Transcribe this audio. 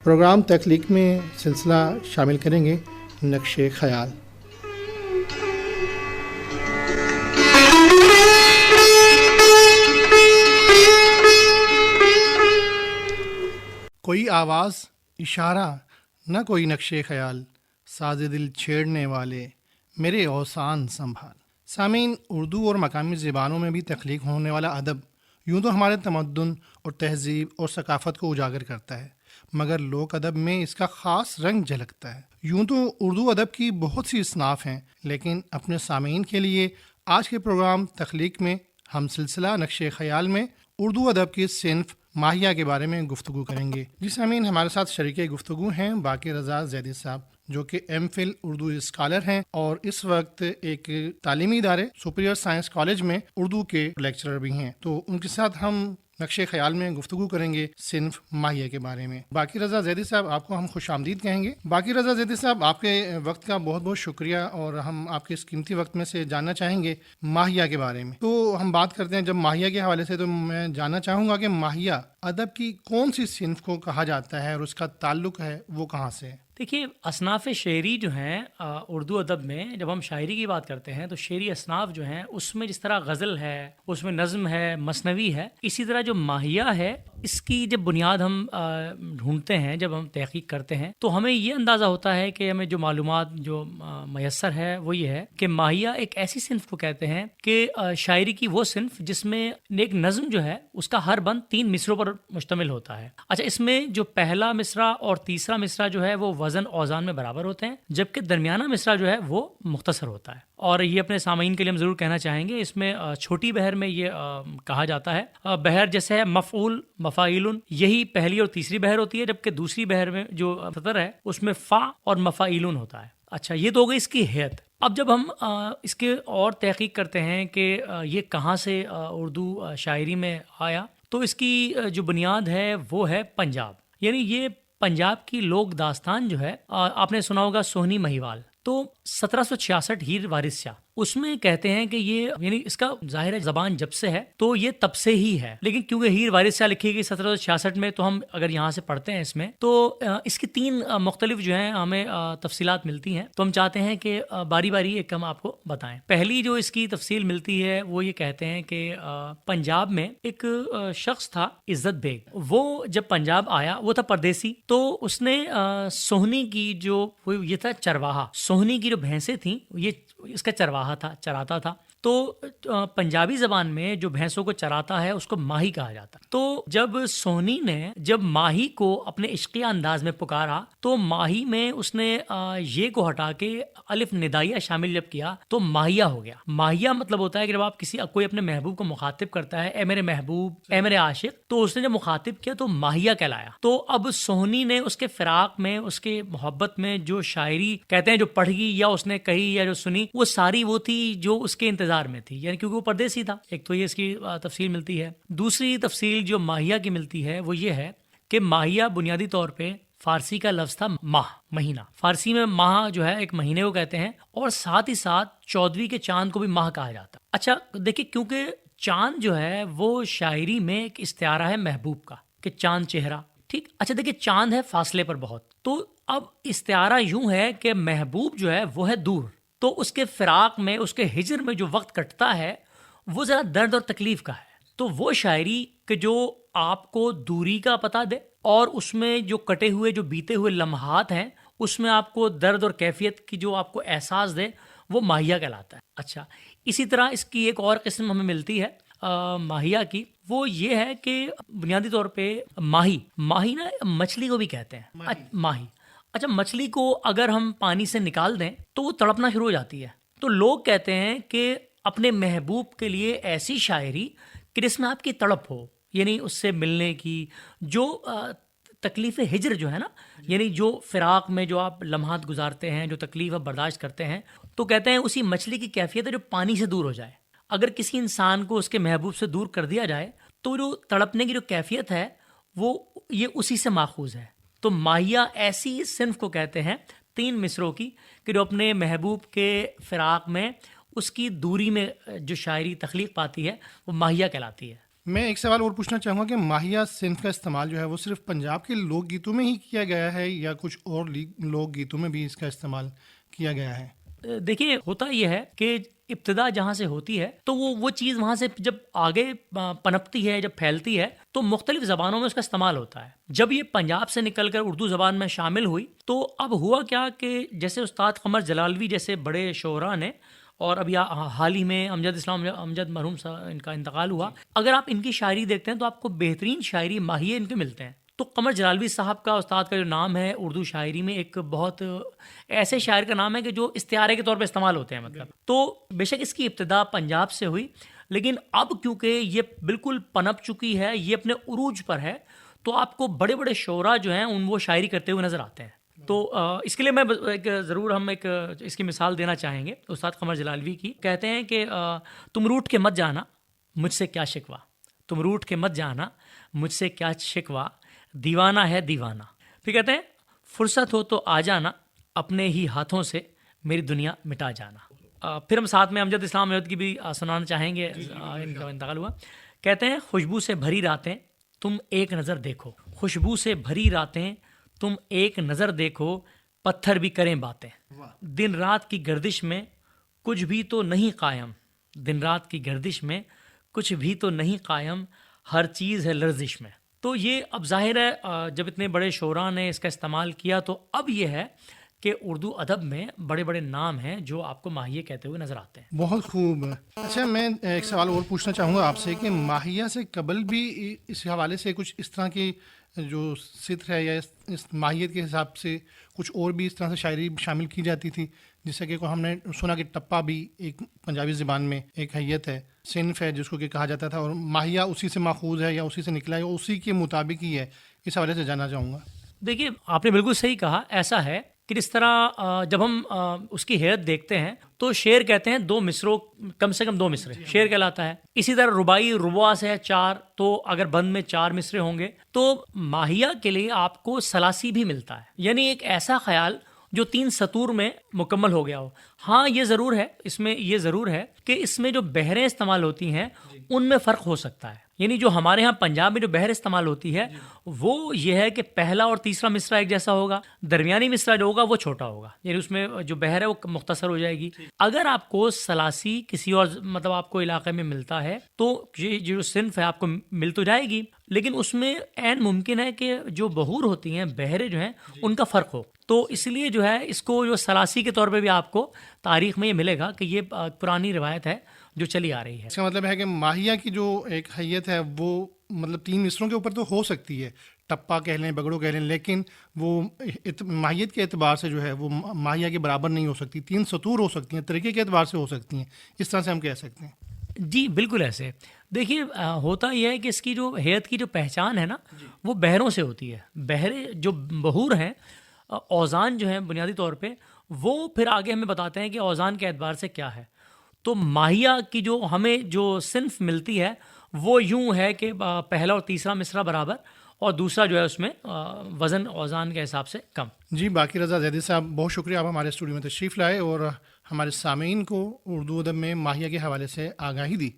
Programme تخلیق میں سلسلہ شامل کریں گے نقش خیال۔ کوئی آواز اشارہ نہ کوئی نقش خیال، ساز دل چھیڑنے والے میرے اوسان سنبھال۔ سامعین، اردو اور مقامی زبانوں میں بھی تخلیق ہونے والا ادب یوں تو ہمارے تمدن اور تہذیب اور ثقافت کو اجاگر کرتا ہے، مگر لوک ادب میں اس کا خاص رنگ جھلکتا ہے۔ یوں تو اردو ادب کی بہت سی اصناف ہیں، لیکن اپنے سامعین کے لیے آج کے پروگرام تخلیق میں ہم سلسلہ نقش خیال میں اردو ادب کی صنف ماہیہ کے بارے میں گفتگو کریں گے۔ جی سامعین، ہمارے ساتھ شریک گفتگو ہیں باقر رضا زیدی صاحب، جو کہ ایم فل اردو اسکالر ہیں اور اس وقت ایک تعلیمی ادارے سپیریئر سائنس کالج میں اردو کے لیکچرر بھی ہیں۔ تو ان کے ساتھ ہم نقش خیال میں گفتگو کریں گے صنف ماہیہ کے بارے میں۔ باقر رضا زیدی صاحب، آپ کو ہم خوش آمدید کہیں گے۔ باقر رضا زیدی صاحب، آپ کے وقت کا بہت بہت شکریہ، اور ہم آپ کے اس قیمتی وقت میں سے جاننا چاہیں گے ماہیہ کے بارے میں۔ تو ہم بات کرتے ہیں جب ماہیہ کے حوالے سے، تو میں جاننا چاہوں گا کہ ماہیہ ادب کی کون سی صنف کو کہا جاتا ہے اور اس کا تعلق ہے وہ کہاں سے ہے؟ دیکھیے، اصناف شعری جو ہیں اردو ادب میں، جب ہم شاعری کی بات کرتے ہیں تو شعری اصناف جو ہیں اس میں جس طرح غزل ہے، اس میں نظم ہے، مثنوی ہے، اسی طرح جو ماہیہ ہے اس کی جب بنیاد ہم ڈھونڈتے ہیں، جب ہم تحقیق کرتے ہیں تو ہمیں یہ اندازہ ہوتا ہے کہ ہمیں جو معلومات جو میسر ہے وہ یہ ہے کہ ماہیہ ایک ایسی صنف کو کہتے ہیں کہ شاعری کی وہ صنف جس میں ایک نظم جو ہے اس کا ہر بند 3 مصروں پر مشتمل ہوتا ہے۔ اچھا، اس میں جو پہلا مصرع اور تیسرا مصرع جو ہے وہ وزن اوزان میں برابر ہوتے ہیں، جبکہ درمیانہ مصرع جو ہے وہ مختصر ہوتا ہے۔ اور یہ اپنے سامعین کے لیے ہم ضرور کہنا چاہیں گے، اس میں چھوٹی بہر میں یہ کہا جاتا ہے، بہر جیسے ہے مفعول، مفاعیل، یہی پہلی اور تیسری بہر ہوتی ہے، جبکہ دوسری بہر میں جو سطر ہے اس میں فا اور مفاعیلون ہوتا ہے۔ اچھا، یہ تو ہو گئی اس کی ہیئت۔ اب جب ہم اس کے اور تحقیق کرتے ہیں کہ یہ کہاں سے اردو شاعری میں آیا، تو اس کی جو بنیاد ہے وہ ہے پنجاب، یعنی یہ پنجاب کی لوک داستان جو ہے، آپ نے سنا ہوگا سوہنی مہیوال، تو 1766 ہیر وارث شاہ، اس میں کہتے ہیں کہ یہ، یعنی اس کا ظاہر ہے زبان جب سے ہے تو یہ تب سے ہی ہے، لیکن کیونکہ ہیر وارث شاہ لکھی گئی 1766 میں، تو ہم اگر یہاں سے پڑھتے ہیں اس میں تو اس کی 3 مختلف جو ہیں ہمیں تفصیلات ملتی ہیں، تو ہم چاہتے ہیں کہ باری باری ایک ہم آپ کو بتائیں۔ پہلی جو اس کی تفصیل ملتی ہے وہ یہ کہتے ہیں کہ پنجاب میں ایک شخص تھا عزت بیگ، وہ جب پنجاب آیا، وہ تھا پردیسی، تو اس نے سوہنی کی جو یہ تھا چرواہا، سوہنی کی جو بھینسیں تھیں یہ اس کا چرواہا تھا، چراتا تھا، تو پنجابی زبان میں جو بھینسوں کو چراتا ہے اس کو ماہی کہا جاتا ہے۔ تو جب سوہنی نے جب ماہی کو اپنے عشقیہ انداز میں پکارا، تو ماہی میں اس نے یہ کو ہٹا کے الف ندائیہ شامل جب کیا تو ماہیہ ہو گیا۔ ماہیہ مطلب ہوتا ہے کہ جب آپ کوئی اپنے محبوب کو مخاطب کرتا ہے، اے میرے محبوب، اے میرے عاشق، تو اس نے جب مخاطب کیا تو ماہیہ کہلایا۔ تو اب سوہنی نے اس کے فراق میں، اس کے محبت میں جو شاعری کہتے ہیں جو پڑھی یا اس نے کہی یا جو سنی، وہ ساری وہ تھی جو اس کے انتظار میں تھی، یعنی کیونکہ وہ پردیسی تھا۔ ایک تو یہ اس کی تفصیل ملتی ہے۔ دوسری تفصیل جو ماہیہ کی ملتی ہے وہ یہ ہے کہ ماہیہ بنیادی طور پہ فارسی کا لفظ تھا ماہ، مہینہ۔ فارسی میں ماہ جو ہے ایک مہینے کو کہتے ہیں، اور ساتھ ہی ساتھ 14ویں کے چاند کو بھی ماہ کہا جاتا ہے۔ اچھا دیکھیں، کیونکہ چاند جو ہے وہ شاعری میں ایک استعارہ ہے محبوب کا، کہ چاند چہرہ، ٹھیک۔ اچھا دیکھیں، چاند ہے فاصلے پر بہت، تو اب استعارہ یوں ہے کہ محبوب جو ہے وہ ہے دور، تو اس کے فراق میں، اس کے ہجر میں جو وقت کٹتا ہے وہ ذرا درد اور تکلیف کا ہے۔ تو وہ شاعری کہ جو آپ کو دوری کا پتہ دے، اور اس میں جو کٹے ہوئے، جو بیتے ہوئے لمحات ہیں، اس میں آپ کو درد اور کیفیت کی جو آپ کو احساس دے، وہ ماہیہ کہلاتا ہے۔ اچھا، اسی طرح اس کی ایک اور قسم ہمیں ملتی ہے ماہیہ کی، وہ یہ ہے کہ بنیادی طور پہ ماہی نا مچھلی کو بھی کہتے ہیں، ماہی۔ اچھا، مچھلی کو اگر ہم پانی سے نکال دیں تو وہ تڑپنا شروع ہو جاتی ہے، تو لوگ کہتے ہیں کہ اپنے محبوب کے لیے ایسی شاعری کہ جس میں آپ کی تڑپ ہو، یعنی اس سے ملنے کی جو تکلیف ہجر جو ہے نا، یعنی جو فراق میں جو آپ لمحات گزارتے ہیں، جو تکلیف آپ برداشت کرتے ہیں، تو کہتے ہیں اسی مچھلی کی کیفیت ہے جو پانی سے دور ہو جائے۔ اگر کسی انسان کو اس کے محبوب سے دور کر دیا جائے تو جو تڑپنے کی جو کیفیت ہے وہ یہ اسی سے ماخوذ ہے۔ تو ماہیہ ایسی صنف کو کہتے ہیں 3 مصروں کی کہ جو اپنے محبوب کے فراق میں اس کی دوری میں جو شاعری تخلیق پاتی ہے وہ ماہیہ کہلاتی ہے۔ میں ایک سوال اور پوچھنا چاہوں گا کہ ماہیہ صنف کا استعمال جو ہے وہ صرف پنجاب کے لوک گیتوں میں ہی کیا گیا ہے یا کچھ اور لوک گیتوں میں بھی اس کا استعمال کیا گیا ہے؟ دیکھیے ہوتا یہ ہے کہ ابتدا جہاں سے ہوتی ہے تو وہ چیز وہاں سے جب آگے پنپتی ہے، جب پھیلتی ہے تو مختلف زبانوں میں اس کا استعمال ہوتا ہے. جب یہ پنجاب سے نکل کر اردو زبان میں شامل ہوئی تو اب ہوا کیا کہ جیسے استاد قمر جلالوی جیسے بڑے شعراء نے، اور ابھی حال ہی میں امجد اسلام امجد مرحوم ان کا انتقال ہوا، اگر آپ ان کی شاعری دیکھتے ہیں تو آپ کو بہترین شاعری ماہیے ان کے ملتے ہیں. تو قمر جلالوی صاحب کا، استاد کا جو نام ہے اردو شاعری میں، ایک بہت ایسے شاعر کا نام ہے کہ جو استعارے کے طور پہ استعمال ہوتے ہیں. مطلب تو بے شک اس کی ابتدا پنجاب سے ہوئی، لیکن اب کیونکہ یہ بالکل پنپ چکی ہے، یہ اپنے عروج پر ہے، تو آپ کو بڑے بڑے شعراء جو ہیں وہ شاعری کرتے ہوئے نظر آتے ہیں. تو اس کے لیے میں ضرور ہم ایک اس کی مثال دینا چاہیں گے استاد قمر جلالوی کی. کہتے ہیں کہ تم روٹ کے مت جانا مجھ سے کیا شکوہ، تم روٹ کے مت جانا مجھ سے کیا شکوہ، دیوانہ ہے دیوانہ. پھر کہتے ہیں فرصت ہو تو آ جانا، اپنے ہی ہاتھوں سے میری دنیا مٹا جانا. پھر ہم ساتھ میں امجد اسلام امجد کی بھی سنانا چاہیں گے، ان کا انتقال ہوا. کہتے ہیں خوشبو سے بھری راتیں تم ایک نظر دیکھو، خوشبو سے بھری راتیں تم ایک نظر دیکھو، پتھر بھی کریں باتیں. دن رات کی گردش میں کچھ بھی تو نہیں قائم، دن رات کی گردش میں کچھ بھی تو نہیں قائم، ہر چیز ہے لرزش میں. تو یہ اب ظاہر ہے جب اتنے بڑے شعراء نے اس کا استعمال کیا تو اب یہ ہے کہ اردو ادب میں بڑے بڑے نام ہیں جو آپ کو ماہیے کہتے ہوئے نظر آتے ہیں. بہت خوب. اچھا، میں ایک سوال اور پوچھنا چاہوں گا آپ سے کہ ماہیہ سے قبل بھی اس حوالے سے کچھ اس طرح کی جو ستر ہے یا اس ماہیت کے حساب سے کچھ اور بھی اس طرح سے شاعری شامل کی جاتی تھی، جیسے کہ ہم نے سنا کہ ٹپا بھی ایک پنجابی زبان میں ایک حیت ہے، صنف ہے جس کو کہ کہا جاتا تھا، اور ماہیہ اسی سے ماخوذ ہے یا اسی سے نکلا ہے یا اسی کے مطابق ہی ہے. اس حوالے سے جاننا چاہوں گا. دیکھیے آپ نے بالکل صحیح کہا. ایسا ہے کہ جس طرح جب ہم اس کی حیت دیکھتے ہیں تو شعر کہتے ہیں 2 مصروں، کم سے کم 2 مصرے شعر کہلاتا ہے. اسی طرح رباعی ربوع سے ہے 4، تو اگر بند میں 4 مصرے ہوں گے تو ماہیہ کے لیے آپ کو ثلاثی بھی ملتا ہے، یعنی ایک ایسا خیال جو 3 سطور میں مکمل ہو گیا ہو. ہاں یہ ضرور ہے، اس میں یہ ضرور ہے کہ اس میں جو بحریں استعمال ہوتی ہیں ان میں فرق ہو سکتا ہے. یعنی جو ہمارے ہاں پنجاب میں جو بحر استعمال ہوتی ہے وہ یہ ہے کہ پہلا اور تیسرا مصرع ایک جیسا ہوگا، درمیانی مصرع جو ہوگا وہ چھوٹا ہوگا، یعنی اس میں جو بحر ہے وہ مختصر ہو جائے گی. اگر آپ کو ثلاثی کسی اور مطلب آپ کو علاقے میں ملتا ہے تو یہ جو صنف ہے آپ کو مل تو جائے گی، لیکن اس میں عین ممکن ہے کہ جو بحور ہوتی ہیں، بحریں جو ہیں، ان کا فرق ہو. تو اس لیے جو ہے اس کو جو ثلاثی کے طور پہ بھی آپ کو تاریخ میں یہ ملے گا کہ یہ پرانی روایت ہے جو چلی آ رہی ہے. اس کا مطلب ہے کہ ماہیہ کی جو ایک حیت ہے وہ مطلب 3 مصروں کے اوپر تو ہو سکتی ہے، ٹپا کہہ لیں، بگڑو کہہ لیں، لیکن وہ ماہیت کے اعتبار سے جو ہے وہ ماہیہ کے برابر نہیں ہو سکتی. 3 سطور ہو سکتی ہیں، طریقے کے اعتبار سے ہو سکتی ہیں، اس طرح سے ہم کہہ سکتے ہیں. جی بالکل ایسے. دیکھیے ہوتا یہ ہے کہ اس کی جو حیت کی جو پہچان ہے نا وہ بحروں سے ہوتی ہے. بحریں جو بحور ہیں، اوزان جو ہیں بنیادی طور پہ وہ پھر آگے ہمیں بتاتے ہیں کہ اوزان کے اعتبار سے کیا ہے. تو ماہیہ کی جو ہمیں جو صنف ملتی ہے وہ یوں ہے کہ پہلا اور تیسرا مصرع برابر، اور دوسرا جو ہے اس میں وزن اوزان کے حساب سے کم. جی باقی رضا زیدی صاحب، بہت شکریہ، آپ ہمارے اسٹوڈیو میں تشریف لائے اور ہمارے سامعین کو اردو ادب میں ماہیہ کے حوالے سے آگاہی دی.